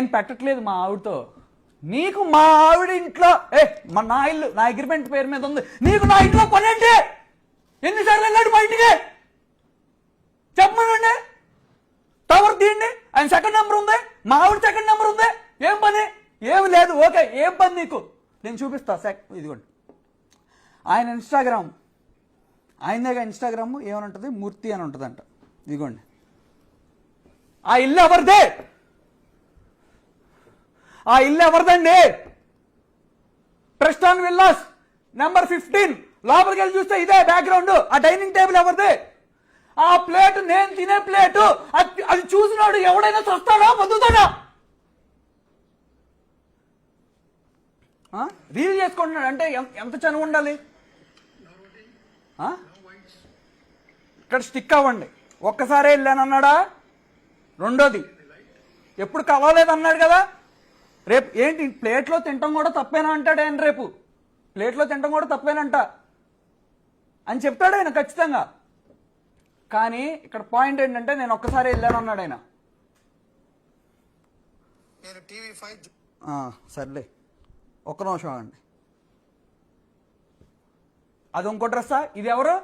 నేను పెట్టట్లేదు మా ఆవిడతో. నీకు మా ఆవిడ ఇంట్లో నా ఇల్లు నా అగ్రిమెంట్ పేరు మీద ఉంది, నీకు నా ఇంట్లో పనేంటి? ఎన్నిసార్లు వెళ్ళాడు మా ఇంటికి చెప్పమనండి. టవర్ తీయండి, ఆయన సెకండ్ నెంబర్ ఉంది, మా ఆవిడ సెకండ్ నెంబర్ ఉంది, ఏం పని? ఏమి లేదు. ఓకే, ఏం పని నీకు? నేను చూపిస్తా. ఇదిగోండి ఆయన ఇన్స్టాగ్రామ్, ఆయనదేగా ఇన్స్టాగ్రామ్, ఏమని ఉంటుంది, మూర్తి అని ఉంటుందంట. ఇదిగోండి ఆ ఇల్లు ఎవరిదే? ఆ ఇల్లు ఎవరిదండి? ప్రెస్టాన్ విల్లాస్ నెంబర్ 15. లోపలికి వెళ్ళి చూస్తే ఇదే బ్యాక్గ్రౌండ్. ఆ డైనింగ్ టేబుల్ ఎవరిదే? ఆ ప్లేట్ నేను తినే ప్లేటు. అది చూసినాడు ఎవడైనా చస్తాడా బతుకుతాడా? రీల్ చేసుకుంటున్నాడు అంటే ఎంత చనువు ఉండాలి? ఇక్కడ స్టిక్ అవ్వండి. ఒక్కసారే వెళ్ళానన్నాడా? రెండోది ఎప్పుడు కలవలేదన్నాడు కదా. రేపు ఏంటి ప్లేట్లో తినటం కూడా తప్పేనా అంటాడు ఆయన. రేపు ప్లేట్లో తినటం కూడా తప్పేనంట అని చెప్తాడు ఆయన ఖచ్చితంగా. కానీ ఇక్కడ పాయింట్ ఏంటంటే నేను ఒక్కసారి వెళ్ళాను అన్నాడు ఆయన. సర్లే ఒక్క నిమిషం అండి. అది ఇంకో డ్రెస్సా? ఇది ఎవరు?